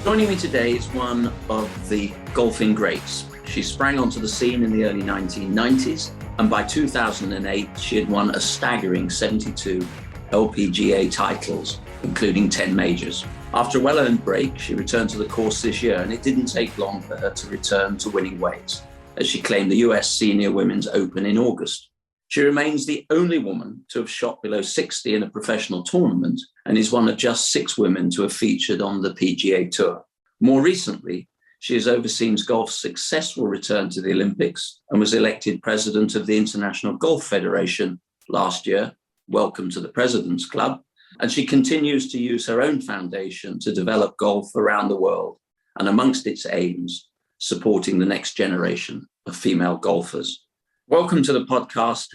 Joining me today is one of the golfing greats. She sprang onto the scene in the early 1990s, and by 2008, she had won a staggering 72 LPGA titles, including 10 majors. After a well-earned break, she returned to the course this year, and it didn't take long for her to return to winning ways, as she claimed the US Senior Women's Open in August. She remains the only woman to have shot below 60 in a professional tournament and is one of just 6 women to have featured on the PGA Tour. More recently, she has overseen golf's successful return to the Olympics and was elected president of the International Golf Federation last year. Welcome to the President's Club. And she continues to use her own foundation to develop golf around the world, and amongst its aims, supporting the next generation of female golfers. Welcome to the podcast,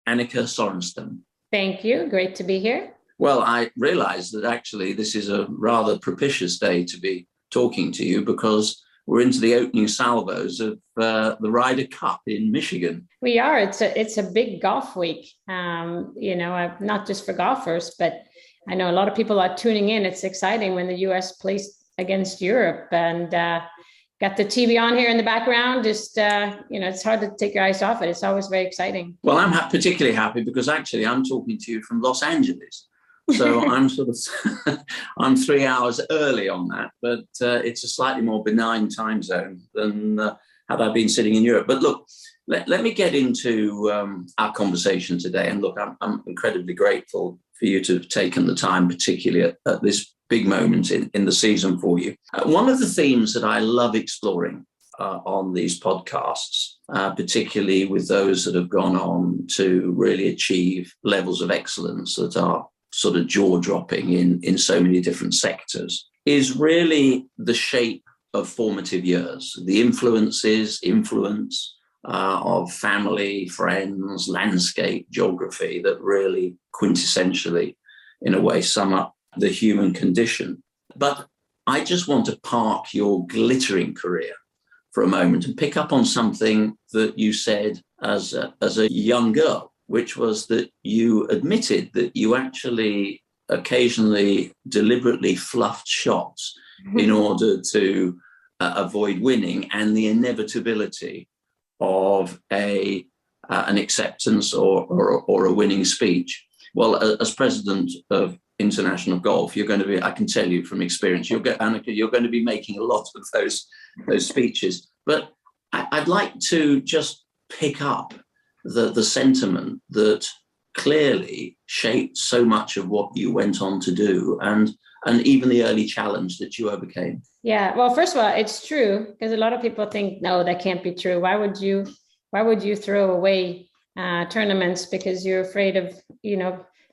Annika Sörenstam. Thank you. Great to be here. Well, I realize that actually this is a rather propitious day to be talking to you because we're into the opening salvos of the Ryder Cup in Michigan. We are. It's a big golf week, not just for golfers, but I know a lot of people are tuning in. It's exciting when the U.S. plays against Europe, and got the TV on here in the background. Just, it's hard to take your eyes off it. It's always very exciting. Well, I'm particularly happy because actually I'm talking to you from Los Angeles. So I'm I'm 3 hours early on that, but it's a slightly more benign time zone than had I been sitting in Europe. But look, let me get into our conversation today. And look, I'm incredibly grateful for you to have taken the time, particularly at this big moment in the season for you. One of the themes that I love exploring on these podcasts, particularly with those that have gone on to really achieve levels of excellence that are sort of jaw-dropping in so many different sectors, is really the shape of formative years, the influence of family, friends, landscape, geography that really quintessentially, in a way, sum up the human condition. But I just want to park your glittering career for a moment and pick up on something that you said as a young girl, which was that you admitted that you actually occasionally deliberately fluffed shots in order to avoid winning and the inevitability of an acceptance or a winning speech. Well, as president of International Golf, you're going to be, I can tell you from experience, Annika, you're going to be making a lot of those speeches. But I'd like to just pick up the sentiment that clearly shaped so much of what you went on to do and even the early challenge that you overcame. Yeah, well, first of all, it's true, because a lot of people think, no, that can't be true. Why would you throw away tournaments because you're afraid of,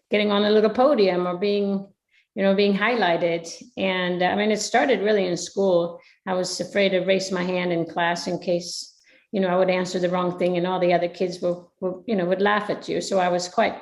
getting on a little podium or being highlighted? And it started really in school. I was afraid to raise my hand in class in case, I would answer the wrong thing and all the other kids would laugh at you. So I was quite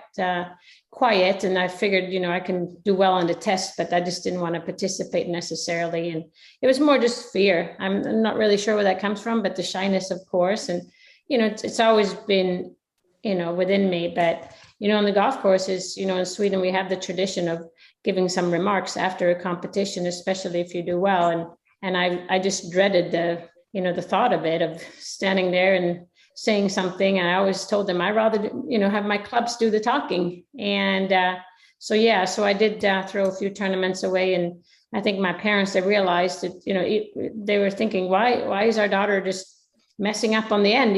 quiet, and I figured, I can do well on the test, but I just didn't want to participate necessarily. And it was more just fear. I'm not really sure where that comes from, but the shyness, of course. And, it's always been, within me. But, on the golf courses, in Sweden, we have the tradition of giving some remarks after a competition, especially if you do well. And I just dreaded the thought of it, of standing there and saying something. And I always told them I'd rather, have my clubs do the talking. And so I did throw a few tournaments away. And I think my parents, they realized that, they were thinking, why is our daughter just messing up on the end?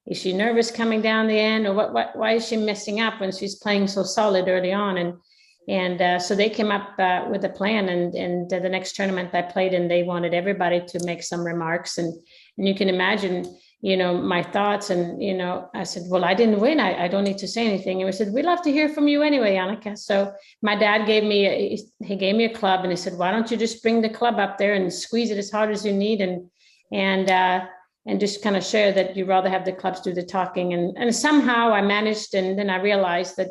Is she nervous coming down the end, or why is she messing up when she's playing so solid early on? And so they came up with a plan, and the next tournament I played in, they wanted everybody to make some remarks. And you can imagine, my thoughts. And, I said, well, I didn't win. I don't need to say anything. And we said, we'd love to hear from you anyway, Annika. So my dad gave me a club, and he said, why don't you just bring the club up there and squeeze it as hard as you need, and just kind of share that you'd rather have the clubs do the talking. And somehow I managed, and then I realized that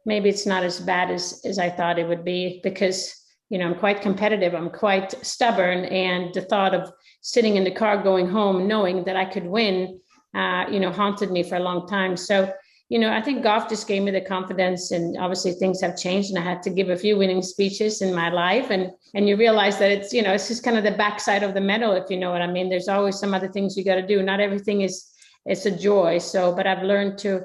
maybe it's not as bad as I thought it would be, because, I'm quite competitive. I'm quite stubborn. And the thought of sitting in the car going home, knowing that I could win, haunted me for a long time. So I think golf just gave me the confidence, and obviously things have changed and I had to give a few winning speeches in my life. And you realize that it's just kind of the backside of the medal, if you know what I mean. There's always some other things you got to do. Not everything it's a joy. So, but I've learned to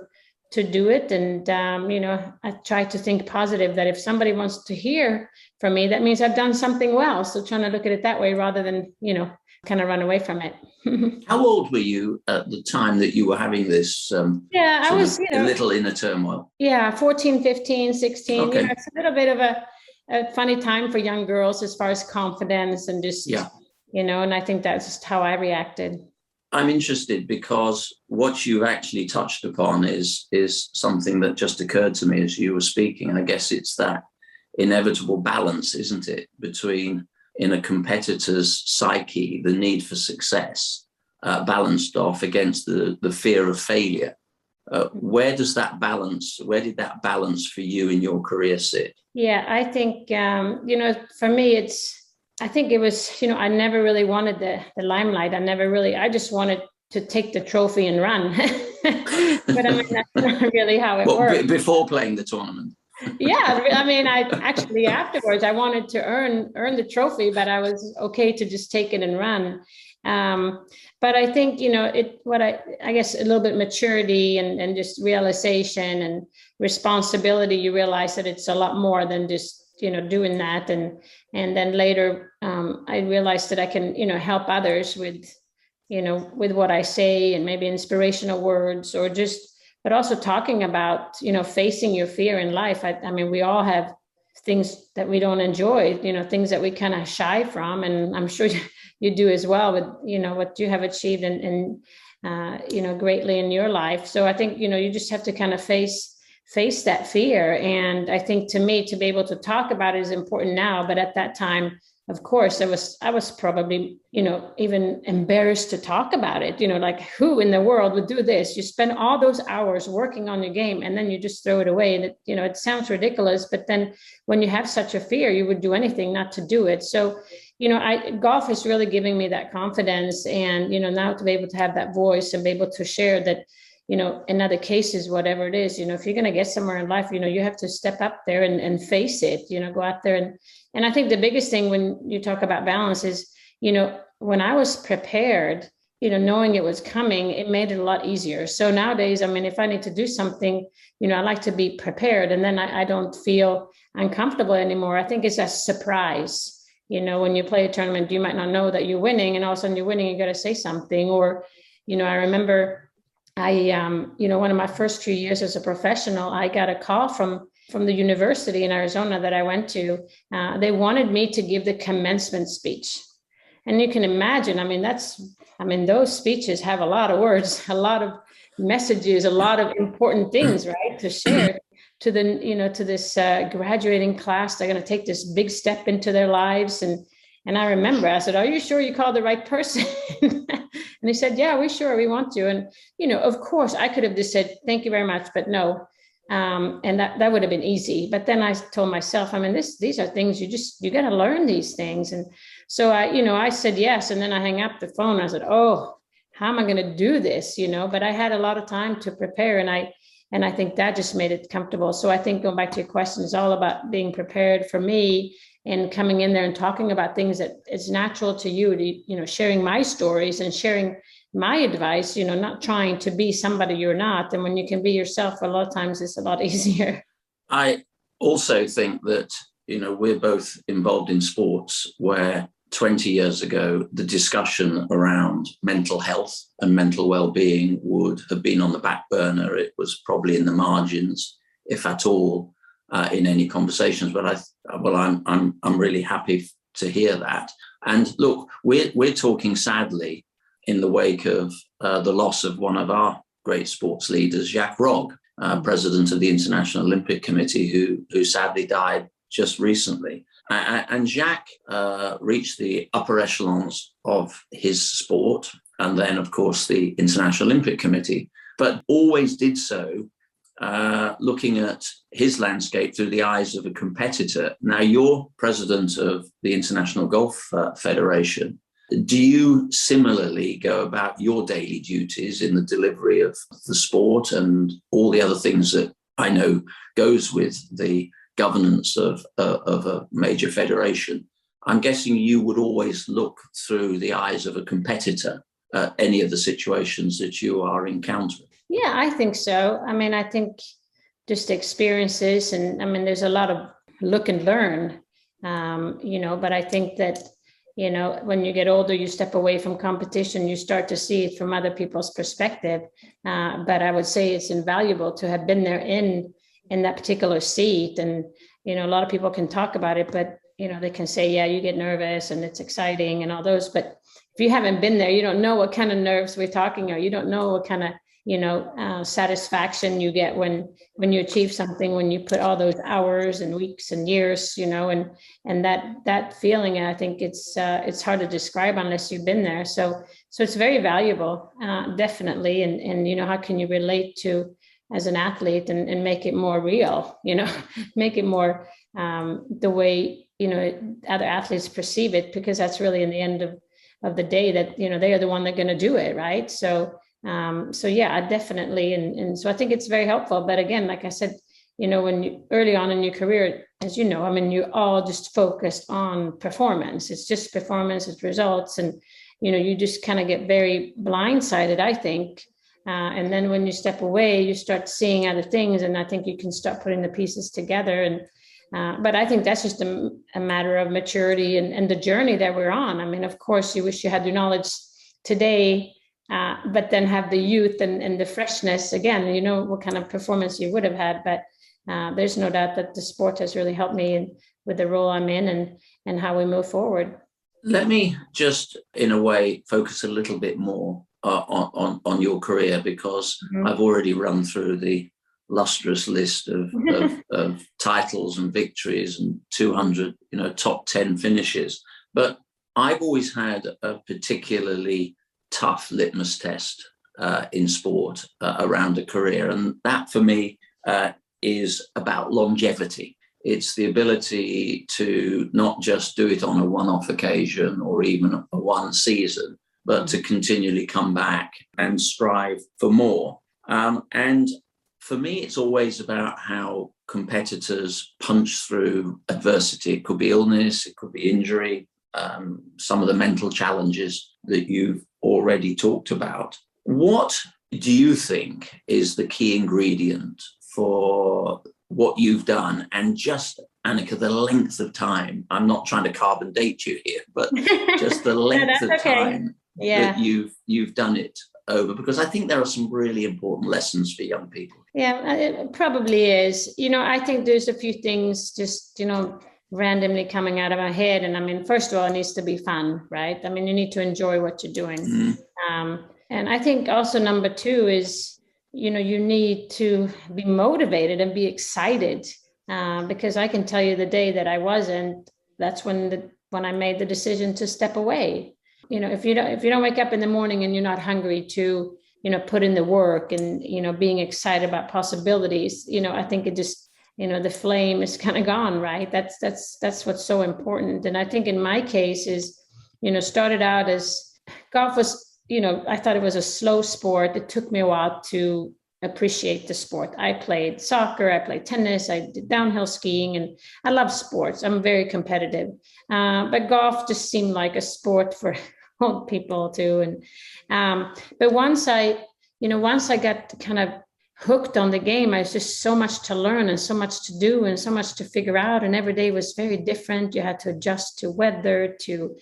do it. And, I try to think positive, that if somebody wants to hear from me, that means I've done something well. So trying to look at it that way rather than, kind of run away from it. How old were you at the time that you were having this I was, a little inner turmoil? Yeah, 14, 15, 16. Okay. It's a little bit of a funny time for young girls as far as confidence and just, and I think that's just how I reacted. I'm interested because what you've actually touched upon is something that just occurred to me as you were speaking. And I guess it's that inevitable balance, isn't it, between, in a competitor's psyche, the need for success, balanced off against the fear of failure. Where did that balance for you in your career sit? Yeah, I think, for me, I think it was, I never really wanted the limelight. I just wanted to take the trophy and run. But I mean, that's not really how it worked. Before playing the tournament. Yeah, I mean, I actually afterwards I wanted to earn the trophy, but I was okay to just take it and run. But I think, I guess a little bit maturity and just realization and responsibility, you realize that it's a lot more than just, doing that. And then later, I realized that I can, help others with what I say, and maybe inspirational words, or but also talking about, facing your fear in life. I mean, we all have things that we don't enjoy, things that we kind of shy from. And I'm sure you do as well with, what you have achieved and greatly in your life. So I think, you just have to kind of face that fear. And I think, to me, to be able to talk about it is important now. But at that time, of course, I was probably, even embarrassed to talk about it, like, who in the world would do this? You spend all those hours working on your game and then you just throw it away. And it sounds ridiculous, but then when you have such a fear, you would do anything not to do it. So, golf is really giving me that confidence. And, now to be able to have that voice and be able to share that, in other cases, whatever it is, if you're going to get somewhere in life, you have to step up there and face it, go out there. And I think the biggest thing when you talk about balance is, when I was prepared, knowing it was coming, it made it a lot easier. So nowadays, I mean, if I need to do something, I like to be prepared, and then I don't feel uncomfortable anymore. I think it's a surprise. When you play a tournament, you might not know that you're winning, and all of a sudden you're winning, you got to say something. Or, I remember one of my first few years as a professional, I got a call from the university in Arizona that I went to. They wanted me to give the commencement speech. And you can imagine, those speeches have a lot of words, a lot of messages, a lot of important things, right, to share to to this graduating class. They're going to take this big step into their lives. And I remember I said, "Are you sure you called the right person?" And he said, "Yeah, we want to." And, of course I could have just said, "Thank you very much," but no. And that would have been easy. But then I told myself, these are things you got to learn these things. And so I said yes. And then I hang up the phone. I said, "Oh, how am I going to do this?" But I had a lot of time to prepare, and I think that just made it comfortable. So I think, going back to your question, is all about being prepared for me, and coming in there and talking about things that it's natural to you, to, sharing my stories and sharing my advice, not trying to be somebody you're not. And when you can be yourself, a lot of times it's a lot easier. I also think that, we're both involved in sports where 20 years ago, the discussion around mental health and mental well-being would have been on the back burner. It was probably in the margins, if at all, in any conversations. But I'm really happy to hear that. And look, we're talking, sadly, in the wake of the loss of one of our great sports leaders, Jacques Rogge, president of the International Olympic Committee, who sadly died just recently. And Jacques reached the upper echelons of his sport, and then, of course, the International Olympic Committee, but always did so looking at his landscape through the eyes of a competitor. Now, you're president of the International Golf Federation. Do you similarly go about your daily duties in the delivery of the sport and all the other things that I know goes with the governance of a major federation? I'm guessing you would always look through the eyes of a competitor at any of the situations that you are encountering. Yeah, I think so. I mean, I think just experiences, and I mean, there's a lot of look and learn, but I think that, when you get older, you step away from competition, you start to see it from other people's perspective. But I would say it's invaluable to have been there in that particular seat. And, a lot of people can talk about it, but, they can say, yeah, you get nervous and it's exciting and all those. But if you haven't been there, you don't know what kind of nerves we're talking about. You don't know what kind of satisfaction you get when you achieve something, when you put all those hours and weeks and years, and that feeling, I think it's hard to describe unless you've been there. So it's very valuable, definitely. And how can you relate to as an athlete and make it more real, make it more the way, other athletes perceive it, because that's really in the end of the day that, they are the one that are going to do it. Right. So yeah, definitely. And so I think it's very helpful. But again, like I said, when you early on in your career, as you know, I mean, you're all just focused on performance. It's just performance, it's results. And, you just kind of get very blindsided, I think. And then when you step away, you start seeing other things. And I think you can start putting the pieces together. And but I think that's just a matter of maturity and the journey that we're on. I mean, of course, you wish you had your knowledge today, but then have the youth and the freshness again, what kind of performance you would have had. But there's no doubt that the sport has really helped me with the role I'm in and how we move forward. Let me just, in a way, focus a little bit more on your career, because I've already run through the lustrous list of titles and victories and 200, top 10 finishes. But I've always had a particularly tough litmus test in sport around a career. And that for me is about longevity. It's the ability to not just do it on a one-off occasion or even a one season, but to continually come back and strive for more. And for me, it's always about how competitors punch through adversity. It could be illness, it could be injury, some of the mental challenges that you've already talked about. What do you think is the key ingredient for what you've done? And just, Annika, the length of time, I'm not trying to carbon date you here, but just the length of time that you've done it over, because I think there are some really important lessons for young people. Yeah, it probably is. I think there's a few things just, randomly coming out of my head. And I mean, first of all, it needs to be fun, right? I mean, you need to enjoy what you're doing. And I think also number two is, you need to be motivated and be excited, because I can tell you the day that I wasn't, that's when I made the decision to step away. If you don't wake up in the morning and you're not hungry to, put in the work and, being excited about possibilities, I think it just, the flame is kind of gone, right? That's what's so important. And I think in my case is, started out as golf was, I thought it was a slow sport. It took me a while to appreciate the sport. I played soccer, I played tennis, I did downhill skiing, and I love sports. I'm very competitive. But golf just seemed like a sport for old people too. And but once I got kind of hooked on the game, I was just so much to learn and so much to do and so much to figure out. And every day was very different. You had to adjust to weather, to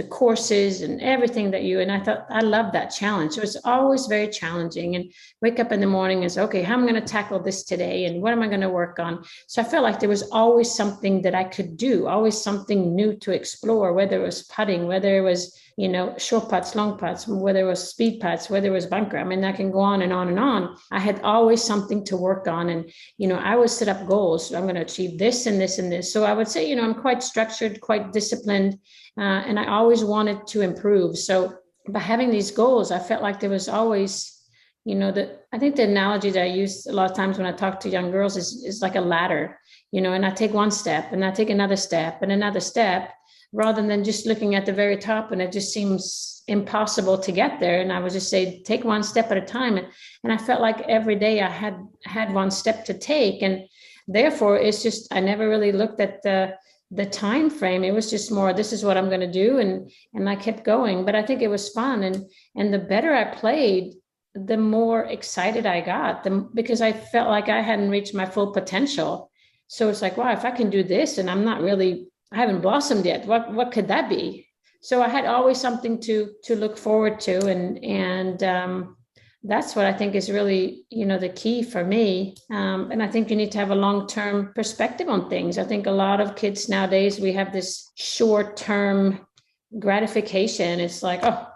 courses and everything and I thought, I love that challenge. It was always very challenging, and wake up in the morning and say, okay, how am I going to tackle this today? And what am I going to work on? So I felt like there was always something that I could do, always something new to explore, whether it was putting, whether it was, short putts, long putts, whether it was speed putts, whether it was bunker. I mean, I can go on and on and on. I had always something to work on. And, I would set up goals. So I'm going to achieve this and this and this. So I would say, I'm quite structured, quite disciplined, and I always wanted to improve. So by having these goals, I felt like there was always, I think the analogy that I use a lot of times when I talk to young girls is like a ladder, and I take one step and I take another step and another step rather than just looking at the very top, and it just seems impossible to get there. And I would just say, take one step at a time. And I felt like every day I had one step to take. And therefore, it's just, I never really looked at the time frame. It was just more, this is what I'm going to do. And I kept going. But I think it was fun. And the better I played, the more excited I got, because I felt like I hadn't reached my full potential. So it's like, wow, if I can do this and I haven't blossomed yet, what could that be? So I had always something to look forward to. And that's what I think is really, the key for me. And I think you need to have a long-term perspective on things. I think a lot of kids nowadays, we have this short-term gratification. It's like, oh,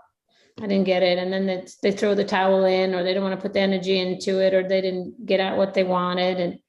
I didn't get it. And then they throw the towel in, or they don't want to put the energy into it, or they didn't get out what they wanted. And,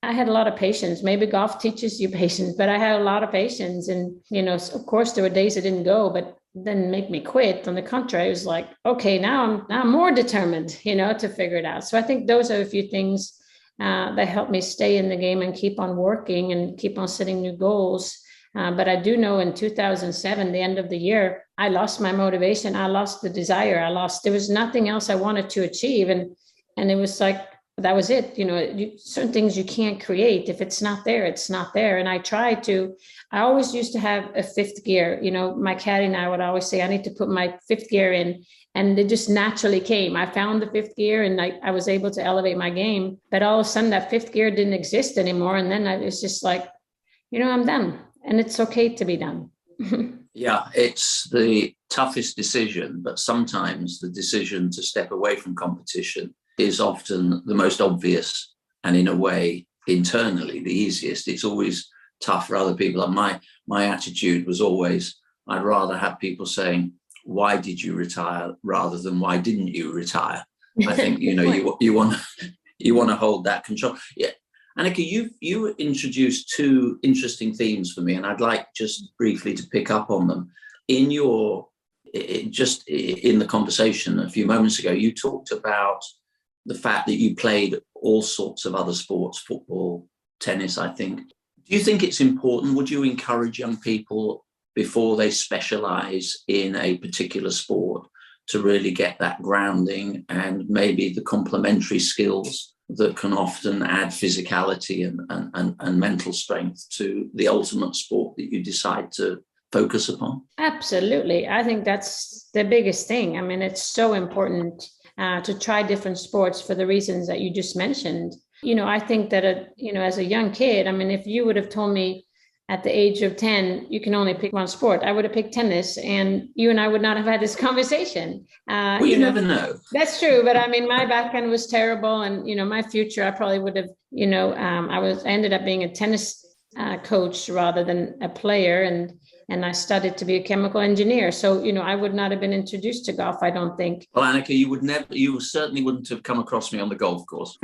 I had a lot of patience. Maybe golf teaches you patience, but I had a lot of patience. And, of course there were days it didn't go, but didn't make me quit. On the contrary, it was like, okay, now I'm more determined, to figure it out. So I think those are a few things that helped me stay in the game and keep on working and keep on setting new goals. But I do know in 2007, the end of the year, I lost my motivation. I lost the desire. There was nothing else I wanted to achieve. And it was like, that was it. Certain things you can't create. If it's not there, it's not there. And I always used to have a fifth gear. My caddy and I would always say, I need to put my fifth gear in. And it just naturally came. I found the fifth gear and I was able to elevate my game. But all of a sudden that fifth gear didn't exist anymore. And then it's just like, I'm done. And it's okay to be done. Yeah, it's the toughest decision, but sometimes the decision to step away from competition is often the most obvious, and in a way, internally, the easiest. It's always tough for other people. And my attitude was always, I'd rather have people saying, why did you retire, rather than why didn't you retire? I think, you want to hold that control. Yeah. Annika, you introduced two interesting themes for me, and I'd like just briefly to pick up on them. In the conversation a few moments ago, you talked about the fact that you played all sorts of other sports, football, tennis, I think. Do you think it's important? Would you encourage young people, before they specialize in a particular sport, to really get that grounding and maybe the complementary skills that can often add physicality and mental strength to the ultimate sport that you decide to focus upon? Absolutely. I think that's the biggest thing. I mean, it's so important to try different sports for the reasons that you just mentioned. I think that, as a young kid, I mean, if you would have told me at the age of 10, you can only pick one sport, I would have picked tennis, and you and I would not have had this conversation. You never know. That's true. But I mean, my background was terrible. And, my future, I probably would have, I ended up being a tennis coach rather than a player. And I studied to be a chemical engineer. So, I would not have been introduced to golf, I don't think. Well, Annika, you certainly wouldn't have come across me on the golf course.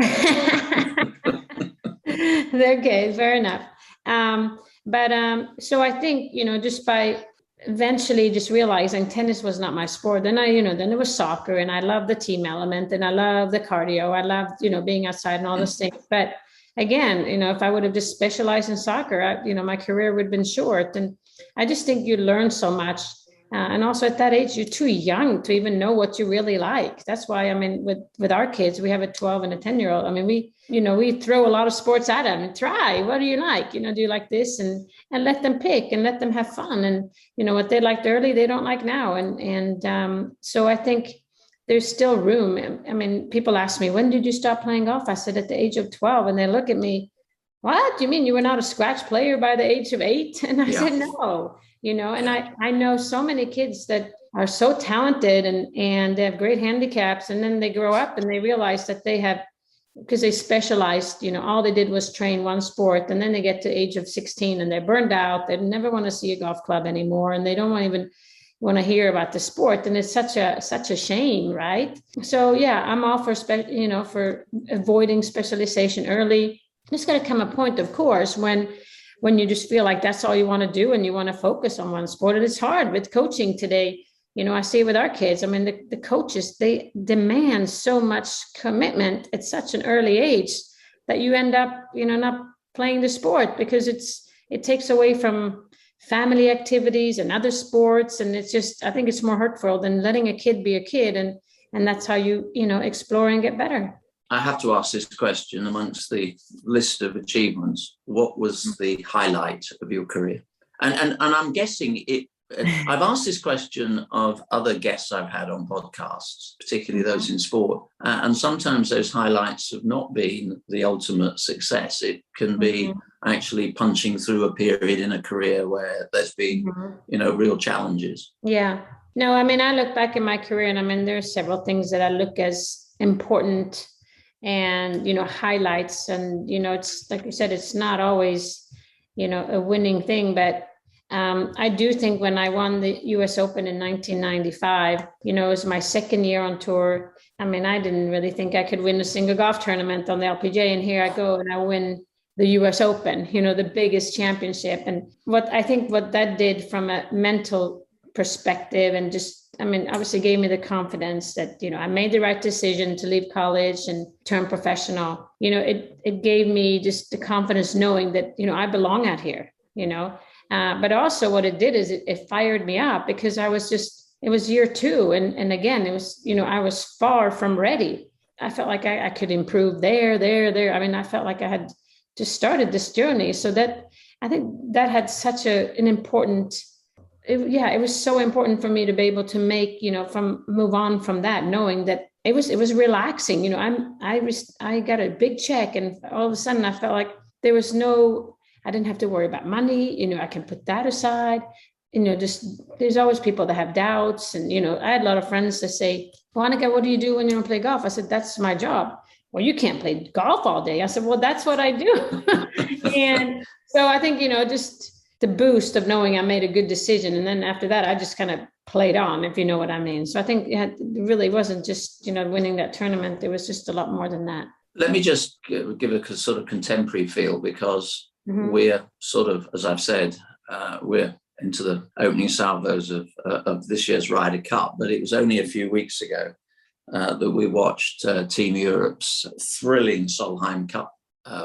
Okay, fair enough. So I think, just by eventually just realizing tennis was not my sport, then then it was soccer, and I loved the team element, and I loved the cardio. I loved, being outside and all those things. But again, if I would have just specialized in soccer, my career would have been short. And I just think you learn so much. And also at that age, you're too young to even know what you really like. That's why, I mean, with our kids, we have a 12 and a 10-year-old. I mean, we throw a lot of sports at them and try, what do you like? Do you like this? And let them pick and let them have fun. And, what they liked early, they don't like now. And so I think there's still room. I mean, people ask me, when did you stop playing golf? I said, at the age of 12. And they look at me, what? You mean you were not a scratch player by the age of 8? And I said, no. And I know so many kids that are so talented and they have great handicaps. And then they grow up and they realize that they have, because they specialized, all they did was train one sport. And then they get to the age of 16 and they're burned out. They never want to see a golf club anymore. And they don't even want to hear about the sport. And it's such a shame, right? So yeah, I'm all for, for avoiding specialization early. There's got to come a point, of course, when you just feel like that's all you want to do and you want to focus on one sport. And it's hard with coaching today. I see it with our kids. I mean, the coaches, they demand so much commitment at such an early age that you end up, not playing the sport because it takes away from family activities and other sports. And it's just, I think it's more hurtful than letting a kid be a kid. And that's how you explore and get better. I have to ask this question: amongst the list of achievements, what was the highlight of your career? And I'm guessing it. I've asked this question of other guests I've had on podcasts, particularly those in sport. And sometimes those highlights have not been the ultimate success. It can be actually punching through a period in a career where there's been, real challenges. Yeah. No, I mean, I look back in my career and I mean, there are several things that I look as important and, highlights. And, it's like you said, it's not always, a winning thing, but I do think when I won the US Open in 1995, it was my second year on tour. I mean, I didn't really think I could win a single golf tournament on the LPGA. And here I go and I win the US Open, the biggest championship. And what that did from a mental perspective and just, obviously gave me the confidence that, I made the right decision to leave college and turn professional. It gave me just the confidence knowing that, I belong out here, but also what it did is it fired me up because it was year two. And again, it was, I was far from ready. I felt like I could improve there. I mean, I felt like I had just started this journey. So that, I think that had such an important, it was so important for me to be able to make, move on from that, knowing that it was relaxing. I got a big check and all of a sudden I felt like there was I didn't have to worry about money. I can put that aside. Just there's always people that have doubts. And, I had a lot of friends that say, well, Annika, what do you do when you don't play golf? I said, that's my job. Well, you can't play golf all day. I said, well, that's what I do. And so I think, just the boost of knowing I made a good decision. And then after that, I just kind of played on, if you know what I mean. So I think it really wasn't just, winning that tournament. There was just a lot more than that. Let me just give a sort of contemporary feel because we're sort of, as I've said, we're into the opening salvos of this year's Ryder Cup, but it was only a few weeks ago that we watched Team Europe's thrilling Solheim Cup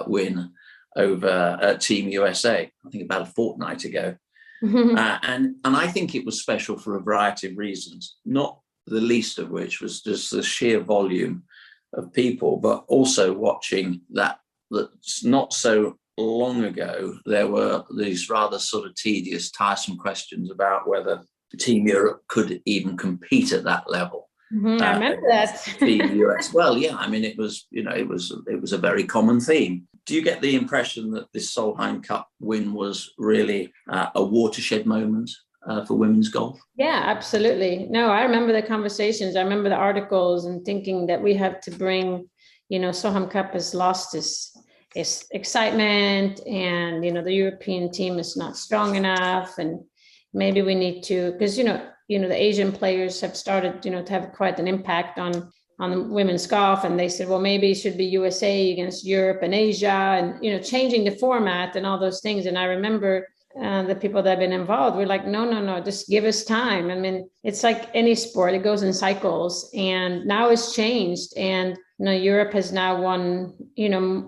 win over Team USA, I think about a fortnight ago. And I think it was special for a variety of reasons, not the least of which was just the sheer volume of people, but also watching that's not so long ago, there were these rather sort of tedious, tiresome questions about whether Team Europe could even compete at that level. I remember that. Team US. Well, yeah, I mean, it was a very common theme. Do you get the impression that this Solheim Cup win was really a watershed moment for women's golf? Yeah, absolutely. No, I remember the conversations. I remember the articles and thinking that we have to bring, Solheim Cup has lost its excitement and, the European team is not strong enough. And maybe we need to, because, the Asian players have started, to have quite an impact on women's golf. And they said, well, maybe it should be USA against Europe and Asia and, changing the format and all those things. And I remember the people that have been involved were like, no, just give us time. I mean, it's like any sport, it goes in cycles and now it's changed. And, Europe has now won,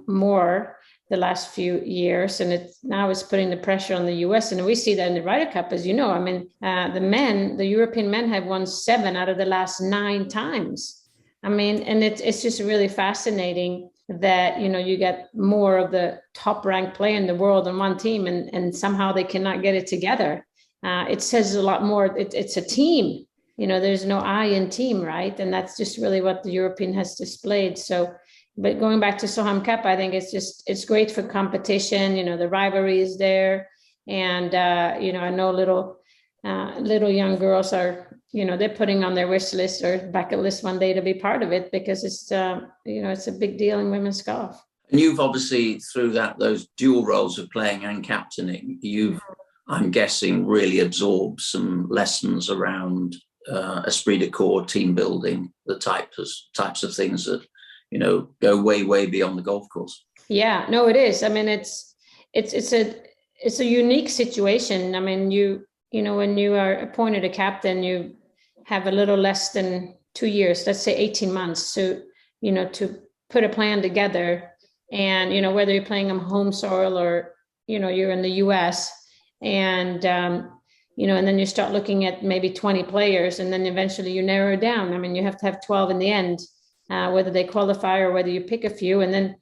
more the last few years, and it's putting the pressure on the US. And we see that in the Ryder Cup, as you know. I mean, the European men have won 7 out of the last 9 times. I mean, and it's just really fascinating that, you get more of the top ranked player in the world on one team and somehow they cannot get it together. It says a lot more. It's a team, there's no I in team, right? And that's just really what the European has displayed. So, but going back to Solheim Cup, I think it's great for competition. The rivalry is there. And, I know little young girls are, they're putting on their wish list or bucket list one day to be part of it because it's, it's a big deal in women's golf. And you've obviously, through those dual roles of playing and captaining, I'm guessing, really absorbed some lessons around esprit de corps, team building, the types of things that, go way, way beyond the golf course. Yeah, no, it is. I mean, it's a unique situation. I mean, when you are appointed a captain, you have a little less than 2 years, let's say 18 months to put a plan together. And, whether you're playing on home soil or, you're in the US, And, and then you start looking at maybe 20 players, and then eventually you narrow it down. I mean, you have to have 12 in the end, whether they qualify or whether you pick a few. And then,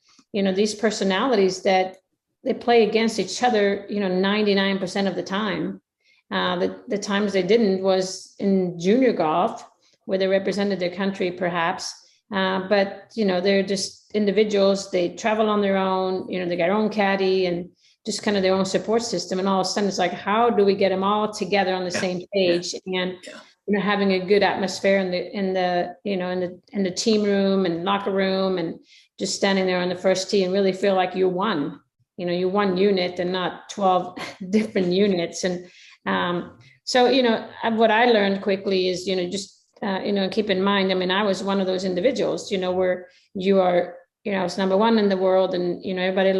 these personalities that they play against each other, 99% of the time. The times they didn't was in junior golf, where they represented their country perhaps. But, they're just individuals. They travel on their own, they got their own caddy and just kind of their own support system. And all of a sudden it's like, how do we get them all together on the same page? And, having a good atmosphere in the team room and locker room, and just standing there on the first tee and really feel like you won, you one unit and not 12 different units. And so, what I learned quickly is, keep in mind, I mean, I was one of those individuals, where you are, it's number one in the world, and, everybody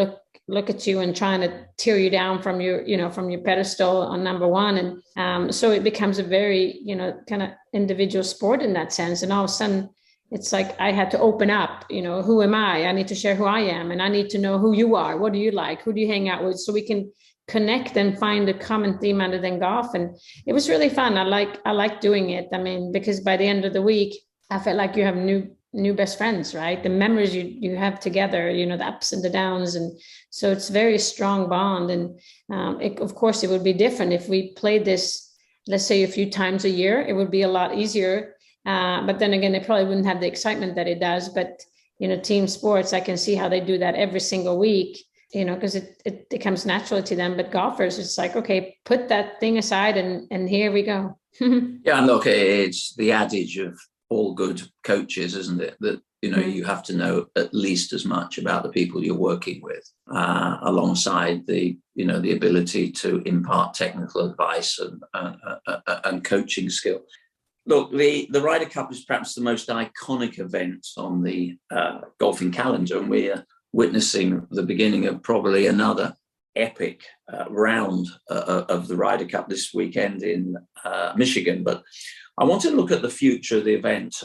look at you and trying to tear you down from your, from your pedestal on number one. And so it becomes a very, kind of individual sport in that sense. And all of a sudden it's like, I had to open up, who am I? I need to share who I am, and I need to know who you are. What do you like? Who do you hang out with? So we can connect and find a common theme other than golf. And it was really fun. I like doing it. I mean, because by the end of the week, I felt like you have new best friends, right? The memories you have together, the ups and the downs. And so it's very strong bond. And of course it would be different if we played this, let's say, a few times a year. It would be a lot easier. But then again, it probably wouldn't have the excitement that it does. But, team sports, I can see how they do that every single week, because it comes naturally to them. But golfers, it's like, okay, put that thing aside and here we go. Yeah, and look, it's the adage of all good coaches, isn't it? That, you have to know at least as much about the people you're working with, alongside the ability to impart technical advice and coaching skill. Look, the Ryder Cup is perhaps the most iconic event on the golfing calendar, and we're witnessing the beginning of probably another epic round of the Ryder Cup this weekend in Michigan. But I want to look at the future of the event.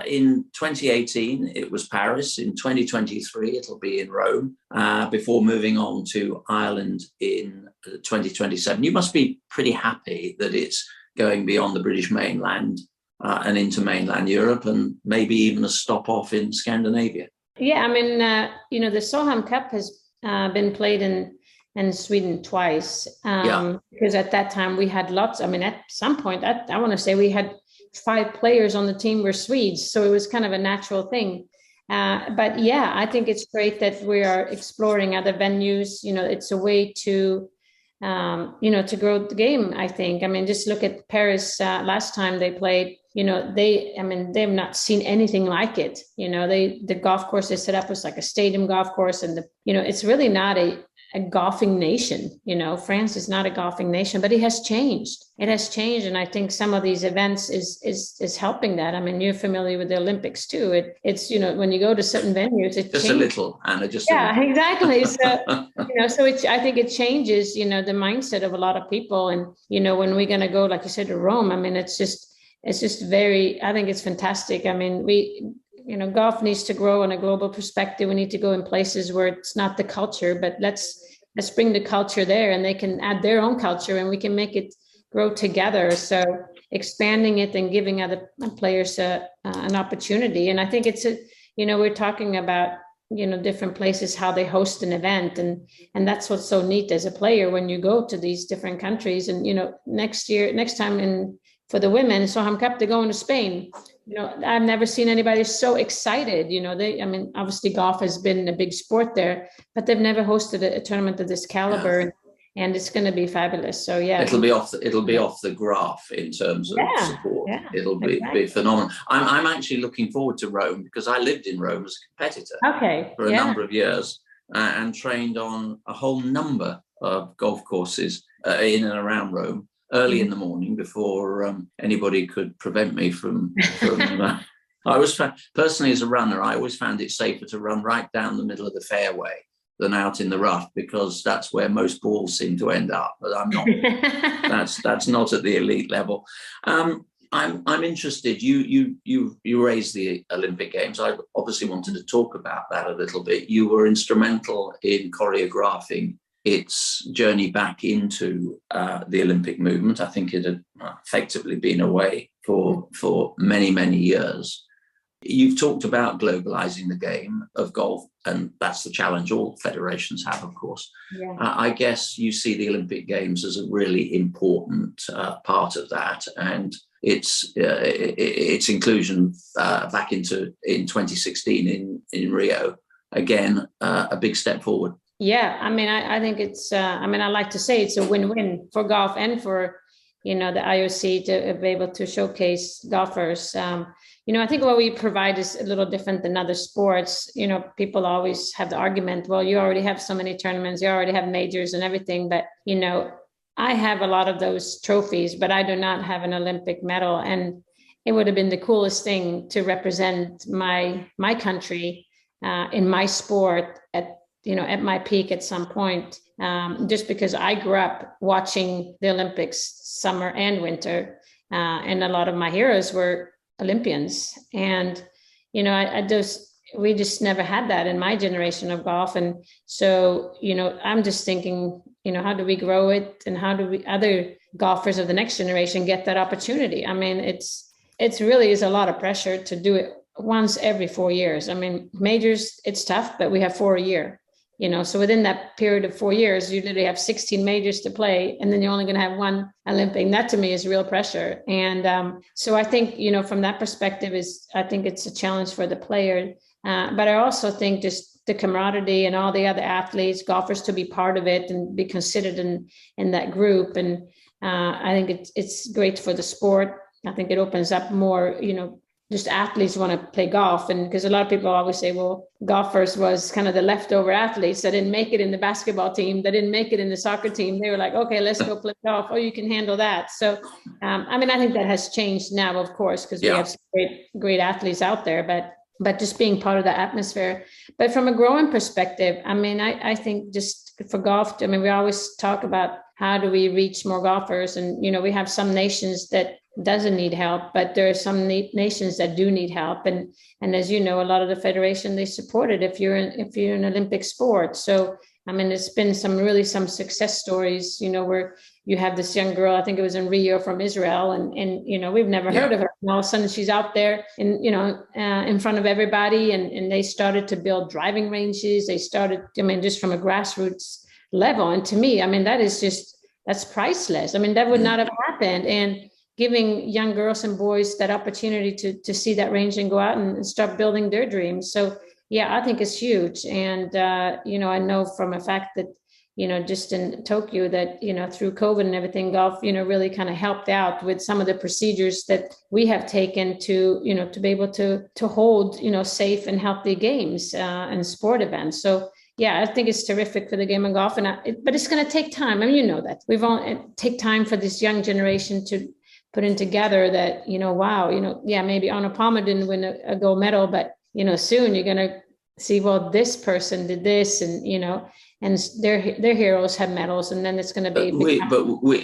In 2018, it was Paris. In 2023, it'll be in Rome, before moving on to Ireland in 2027. You must be pretty happy that it's going beyond the British mainland and into mainland Europe, and maybe even a stop off in Scandinavia. Yeah, I mean, the Solheim Cup has been played in Sweden twice, because at that time we had lots. I mean, at some point, I want to say we had 5 players on the team were Swedes, so it was kind of a natural thing. But yeah, I think it's great that we are exploring other venues. It's a way to, to grow the game, I think. I mean, just look at Paris last time they played. They've not seen anything like it. The golf course they set up was like a stadium golf course, and it's really not a golfing nation. France is not a golfing nation, but it has changed. It has changed, and I think some of these events is helping that. I mean, you're familiar with the Olympics too. It's when you go to certain venues, it just changes. A little, Anna. Just exactly. So I think it changes. The mindset of a lot of people, and when we're going to go, like you said, to Rome. I mean, it's just very. I think it's fantastic. I mean, golf needs to grow on a global perspective. We need to go in places where it's not the culture, but let's bring the culture there, and they can add their own culture, and we can make it grow together. So expanding it and giving other players an opportunity. And I think it's we're talking about, different places, how they host an event. And that's what's so neat as a player when you go to these different countries. And, next time for the women, Solheim Cup, they're going to Spain. I've never seen anybody so excited. Obviously golf has been a big sport there, but they've never hosted a tournament of this caliber, and it's going to be fabulous. So yeah, it'll be off the graph in terms of support. Yeah, it'll be phenomenal. I'm actually looking forward to Rome, because I lived in Rome as a competitor for a number of years, and trained on a whole number of golf courses in and around Rome. Early in the morning, before anybody could prevent me from I always personally, as a runner, I always found it safer to run right down the middle of the fairway than out in the rough, because that's where most balls seem to end up. But I'm not. that's not at the elite level. I'm interested. You raised the Olympic Games. I obviously wanted to talk about that a little bit. You were instrumental in choreographing its journey back into the Olympic movement. I think it had effectively been away for many, many years. You've talked about globalizing the game of golf, and that's the challenge all federations have, of course. Yeah. I guess you see the Olympic Games as a really important part of that, and its inclusion back in 2016 in Rio, again, a big step forward. Yeah, I mean, I think it's, I like to say it's a win-win for golf and for, the IOC to be able to showcase golfers. I think what we provide is a little different than other sports. People always have the argument, well, you already have so many tournaments, you already have majors and everything. But, I have a lot of those trophies, but I do not have an Olympic medal. And it would have been the coolest thing to represent my country in my sport at my peak at some point, just because I grew up watching the Olympics summer and winter. And a lot of my heroes were Olympians. And, we just never had that in my generation of golf. And so, I'm just thinking, how do we grow it, and how do other golfers of the next generation get that opportunity? I mean, it's really is a lot of pressure to do it once every 4 years. I mean, majors, it's tough, but we have 4 a year. So within that period of 4 years, you literally have 16 majors to play, and then you're only going to have one Olympic. And that to me is real pressure. And so I think, from that perspective I think it's a challenge for the player. But I also think just the camaraderie and all the other athletes, golfers, to be part of it and be considered in that group. And I think it's great for the sport. I think it opens up more, just athletes want to play golf. And because a lot of people always say, well, golfers was kind of the leftover athletes that didn't make it in the basketball team, that didn't make it in the soccer team. They were like, okay, let's go play golf. Oh, you can handle that. So, I think that has changed now, of course, because we have some great athletes out there, but just being part of the atmosphere. But from a growing perspective, I think just for golf, we always talk about how do we reach more golfers? And, we have some nations that doesn't need help, but there are some nations that do need help. And as you know, a lot of the federation, they support it if you're an Olympic sport. So, it's been some success stories, where you have this young girl, I think it was in Rio, from Israel, and we've never heard of her. And all of a sudden she's out there in front of everybody. And they started to build driving ranges. They started, just from a grassroots level. And to me, that's priceless. That would not have happened. And giving young girls and boys that opportunity to see that range and go out and start building their dreams. So, yeah, I think it's huge. And, I know from a fact that, just in Tokyo that, through COVID and everything, golf, really kind of helped out with some of the procedures that we have taken to be able to hold, safe and healthy games and sport events. So, yeah, I think it's terrific for the game of golf. But it's going to take time. That it take time for this young generation to putting together that, maybe Arnold Palmer didn't win a gold medal, but, soon you're going to see, well, this person did this, and, and their heroes have medals, and then it's going to be.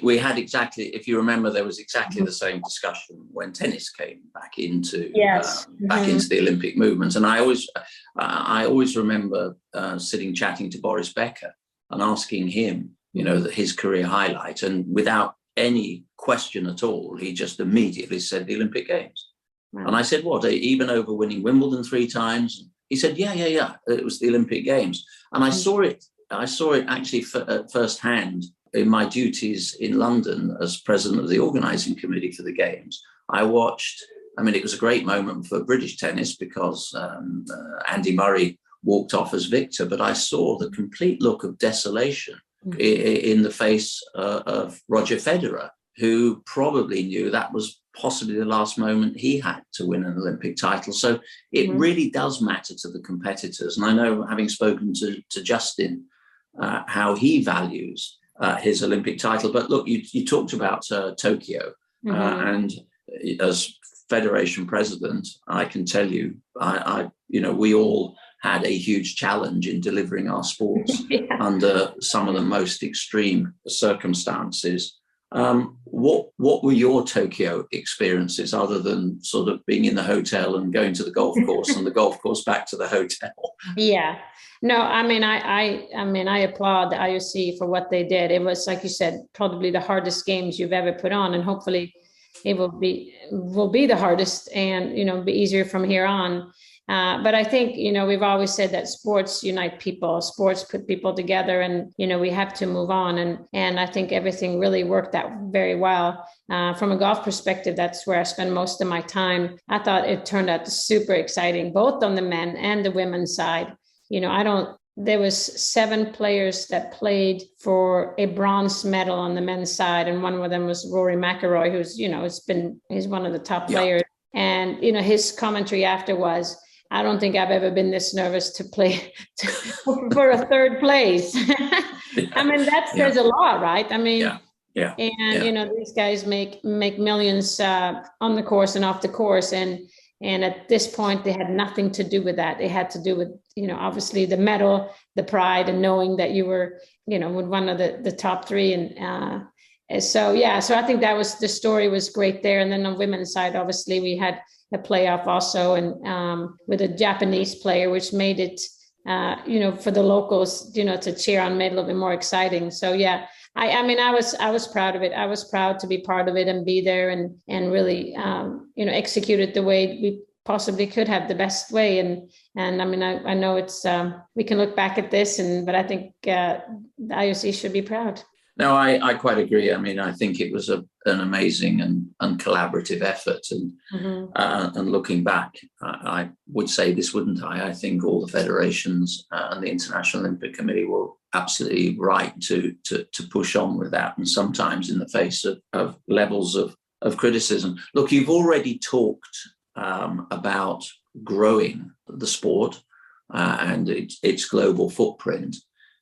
We had exactly, if you remember, there was exactly the same discussion when tennis came back into into the Olympic movement. And I always remember sitting chatting to Boris Becker and asking him, his career highlight, and without any question at all, he just immediately said the Olympic Games. Wow. And I said, what, even over winning Wimbledon 3 times? He said, yeah, it was the Olympic Games. And I saw it actually firsthand in my duties in London as president of the organising committee for the Games. I watched, it was a great moment for British tennis because Andy Murray walked off as victor, but I saw the complete look of desolation in the face of Roger Federer, who probably knew that was possibly the last moment he had to win an Olympic title. So it really does matter to the competitors. And I know, having spoken to Justin, how he values his Olympic title. But look, you talked about Tokyo, and as Federation president, I can tell you, we all had a huge challenge in delivering our sports under some of the most extreme circumstances. What were your Tokyo experiences other than sort of being in the hotel and going to the golf course and the golf course back to the hotel? Yeah. No, I mean, I applaud the IOC for what they did. It was, like you said, probably the hardest games you've ever put on, and hopefully it will be the hardest, and be easier from here on. But I think, we've always said that sports unite people, sports put people together, and, we have to move on. And I think everything really worked out very well. From a golf perspective, that's where I spend most of my time. I thought it turned out super exciting, both on the men and the women's side. There was 7 players that played for a bronze medal on the men's side. And one of them was Rory McIlroy, who's, he's one of the top players. And, his commentary after was, I don't think I've ever been this nervous to play for a third place. I mean, that says a lot, right? I mean, these guys make millions on the course and off the course. And at this point, they had nothing to do with that. It had to do with, obviously the medal, the pride, and knowing that you were, with one of the top 3. And so I think the story was great there. And then on women's side, obviously we had a playoff also, and with a Japanese player, which made it, for the locals, to cheer on, made it a little bit more exciting. So I mean, I was proud of it. I was proud to be part of it and be there and really, execute it the way we possibly could have, the best way. And I mean, I know it's, we can look back at this, but I think the IOC should be proud. No, I quite agree. I mean, I think it was an amazing and collaborative effort. And looking back, I would say this, wouldn't I? I think all the federations and the International Olympic Committee were absolutely right to push on with that, and sometimes in the face of levels of criticism. Look, you've already talked about growing the sport and its global footprint.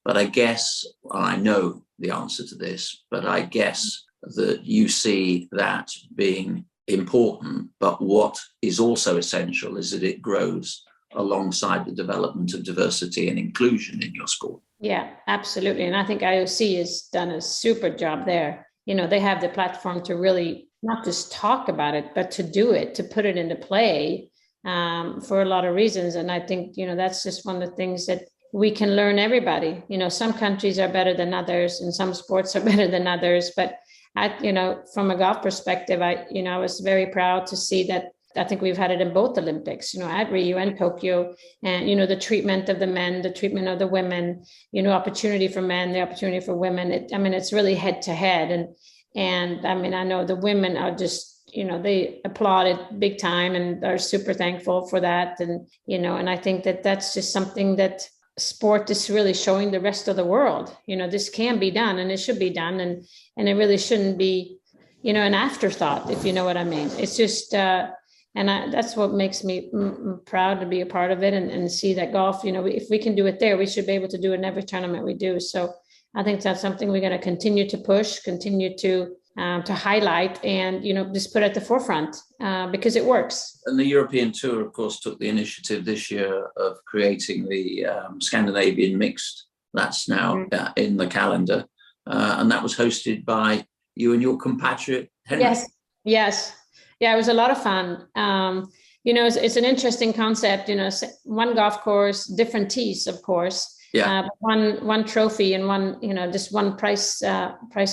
But I guess, I know the answer to this, but I guess that you see that being important, but what is also essential is that it grows alongside the development of diversity and inclusion in your sport. Yeah, absolutely. And I think IOC has done a super job there. They have the platform to really not just talk about it, but to do it, to put it into play for a lot of reasons. And I think, that's just one of the things that we can learn everybody. Some countries are better than others and some sports are better than others. But from a golf perspective, I was very proud to see that. I think we've had it in both Olympics, at Rio and Tokyo, and, the treatment of the men, the treatment of the women, opportunity for men, the opportunity for women. It's really head to head. And I mean, I know the women are just, they applauded big time and are super thankful for that. And, and I think that that's just something that sport is really showing the rest of the world. This can be done and it should be done. And it really shouldn't be, an afterthought, if you know what I mean. It's just, that's what makes me proud to be a part of it and see that golf, if we can do it there, we should be able to do it in every tournament we do. So I think that's something we're going to continue to push, continue to highlight, and just put at the forefront because it works. And the European Tour, of course, took the initiative this year of creating the Scandinavian Mixed. That's now in the calendar, and that was hosted by you and your compatriot Henrik. Yes. Yeah, it was a lot of fun. It's an interesting concept. One golf course, different tees, of course. Yeah. One trophy and one, just one price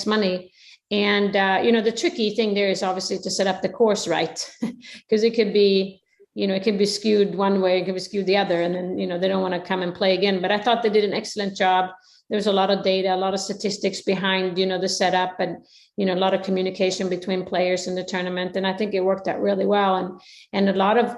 money. And, the tricky thing there is obviously to set up the course right, because it could be, it can be skewed one way, it can be skewed the other. And then, they don't want to come and play again. But I thought they did an excellent job. There's a lot of data, a lot of statistics behind, the setup, and, a lot of communication between players in the tournament. And I think it worked out really well. And a lot of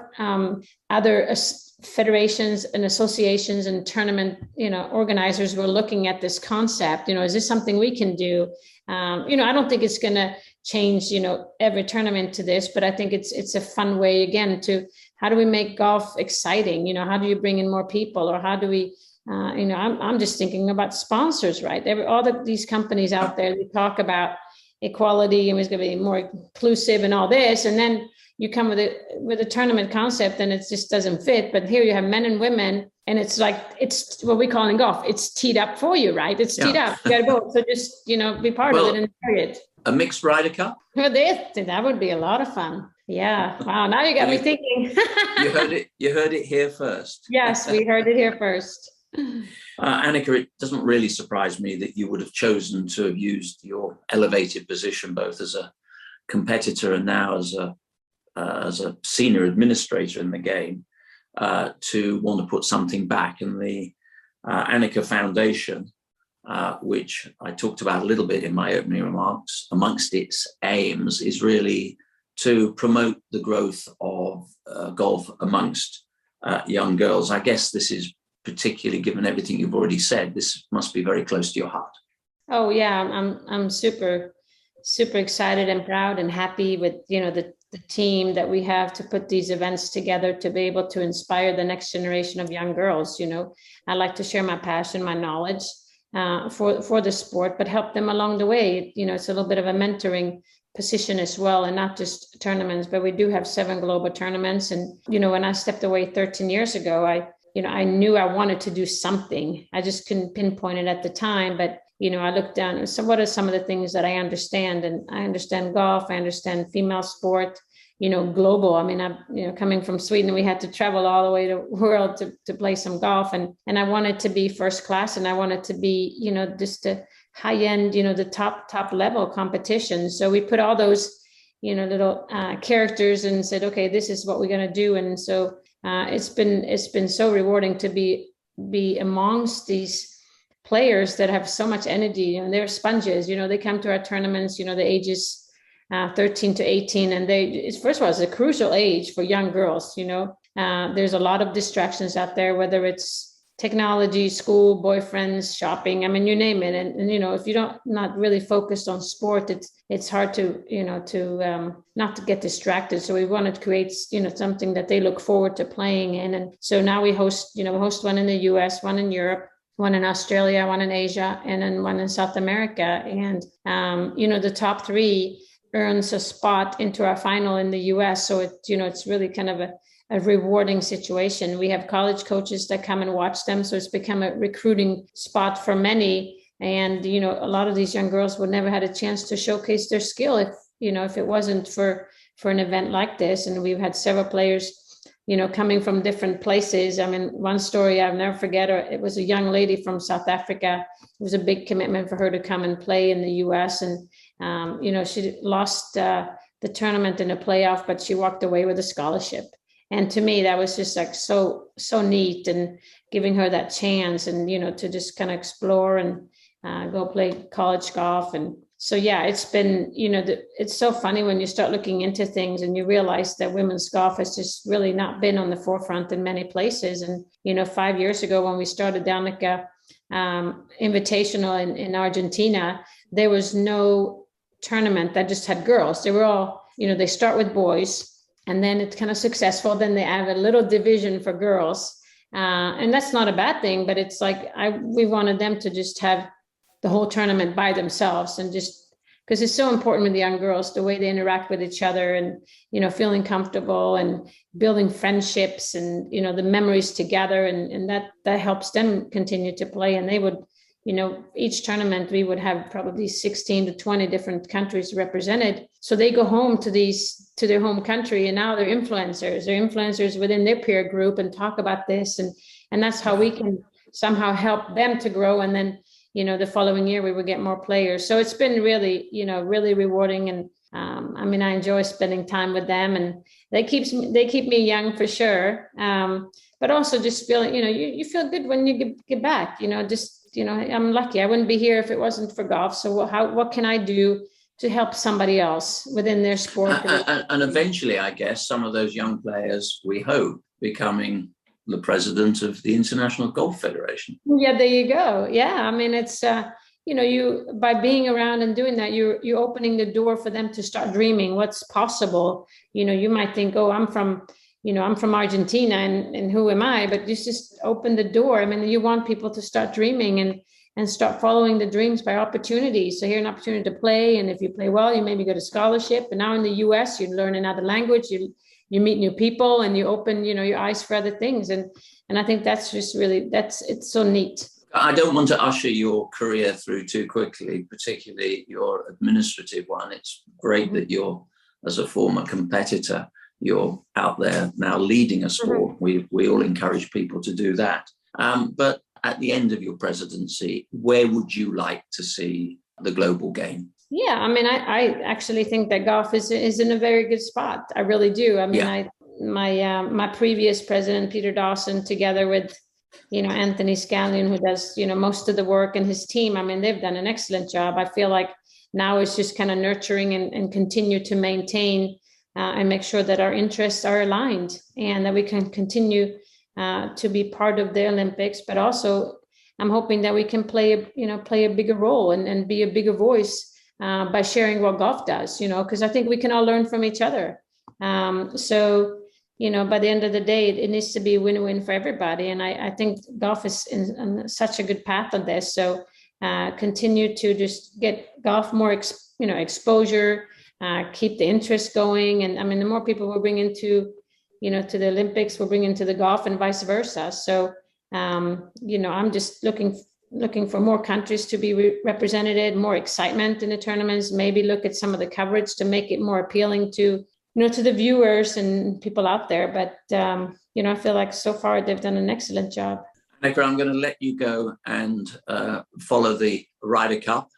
other federations and associations and tournament, organizers were looking at this concept. Is this something we can do? I don't think it's going to change, every tournament to this, but I think it's a fun way, again, to how do we make golf exciting? How do you bring in more people, or how do we, I'm just thinking about sponsors, right? All these companies out there, they talk about equality and it's going to be more inclusive and all this, and then you come with a tournament concept and it just doesn't fit. But here you have men and women, and it's like, it's what we call in golf, it's teed up for you, right? It's teed up. You got to go. So just, be part of it and enjoy it. a mixed Ryder Cup? Well, that would be a lot of fun. Yeah. Wow. Now you got me thinking. You heard it here first. Yes, we heard it here first. Annika, it doesn't really surprise me that you would have chosen to have used your elevated position both as a competitor and now as a senior administrator in the game to want to put something back. And the Annika Foundation, which I talked about a little bit in my opening remarks, amongst its aims is really to promote the growth of golf amongst young girls. I guess this is, particularly given everything you've already said, this must be very close to your heart. Oh yeah, I'm super excited and proud and happy with the team that we have to put these events together to be able to inspire the next generation of young girls. I like to share my passion, my knowledge for the sport, but help them along the way. It's a little bit of a mentoring position as well, and not just tournaments, but we do have 7 global tournaments. And when I stepped away 13 years ago, I knew I wanted to do something. I just couldn't pinpoint it at the time, but I looked down. So what are some of the things that I understand? And I understand golf. I understand female sport, global. I mean, coming from Sweden, we had to travel all the way to the world to play some golf. And I wanted to be first class, and I wanted to be, just a high end, the top level competition. So we put all those, little characters and said, okay, this is what we're going to do. And so it's been so rewarding to be amongst these players that have so much energy, and they're sponges. They come to our tournaments, the ages 13 to 18, and first of all, it's a crucial age for young girls. There's a lot of distractions out there, whether it's technology, school, boyfriends, shopping. I mean, you name it. And if you don't not really focused on sport, it's hard to not to get distracted. So we wanted to create something that they look forward to playing in. And so now we host one in the US, one in Europe, one in Australia, one in Asia, and then one in South America. And the top 3 earns a spot into our final in the US. So it's really kind of a rewarding situation. We have college coaches that come and watch them. So it's become a recruiting spot for many. And, a lot of these young girls would never had a chance to showcase their skill if it wasn't for an event like this. And we've had several players, coming from different places. I mean, one story I'll never forget, it was a young lady from South Africa. It was a big commitment for her to come and play in the US. And, she lost the tournament in a playoff, but she walked away with a scholarship. And to me, that was just like so neat, and giving her that chance and, to just kind of explore and go play college golf. And so, yeah, it's been, it's so funny when you start looking into things and you realize that women's golf has just really not been on the forefront in many places. And, 5 years ago when we started the Annika Invitational in Argentina, there was no tournament that just had girls. They were all, they start with boys. And then it's kind of successful. Then they have a little division for girls. And that's not a bad thing, but it's like, we wanted them to just have the whole tournament by themselves, and just because it's so important with the young girls, the way they interact with each other, and, feeling comfortable and building friendships and, the memories together. And that helps them continue to play. And they would, each tournament we would have probably 16 to 20 different countries represented. So they go home to their home country, and now they're influencers within their peer group and talk about this. And that's how we can somehow help them to grow. And then, the following year we would get more players. So it's been really, really rewarding. And I enjoy spending time with them, and they keep me young for sure. But also just feeling, you feel good when you get back, I'm lucky. I wouldn't be here if it wasn't for golf. So what can I do to help somebody else within their sport? And eventually, I guess, some of those young players, we hope, becoming the president of the International Golf Federation. Yeah, there you go. Yeah, it's, you by being around and doing that, you're opening the door for them to start dreaming what's possible. You might think, oh, I'm from Argentina and who am I? But you just open the door. You want people to start dreaming and start following the dreams by opportunities. So here's an opportunity to play. And if you play well, you maybe get a scholarship. And now in the US, you learn another language, you meet new people, and you open, your eyes for other things. And I think that's just really, it's so neat. I don't want to usher your career through too quickly, particularly your administrative one. It's great that you're, as a former competitor, you're out there now leading a sport. We all encourage people to do that. But at the end of your presidency, where would you like to see the global game? Yeah, I mean, I actually think that golf is in a very good spot. I really do. I mean, my previous president, Peter Dawson, together with, Anthony Scallion, who does, most of the work, and his team, I mean, they've done an excellent job. I feel like now it's just kind of nurturing and continue to maintain and make sure that our interests are aligned and that we can continue to be part of the Olympics. But also, I'm hoping that we can play a bigger role and be a bigger voice by sharing what golf does, because I think we can all learn from each other. So, by the end of the day, it needs to be a win-win for everybody. And I think golf is in such a good path on this. So continue to just get golf more, exposure, keep the interest going. And I mean, the more people we're bringing to the Olympics, we're bringing to the golf, and vice versa. So, I'm just looking for more countries to be represented, more excitement in the tournaments, maybe look at some of the coverage to make it more appealing to the viewers and people out there. But, I feel like so far they've done an excellent job. Annika, I'm going to let you go and follow the Ryder Cup.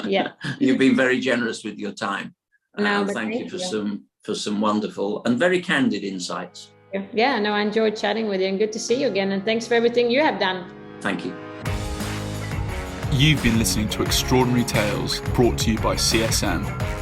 Yeah. You've been very generous with your time. Thank you for some wonderful and very candid insights. Yeah, no, I enjoyed chatting with you, and good to see you again. And thanks for everything you have done. Thank you. You've been listening to Extraordinary Tales, brought to you by CSN.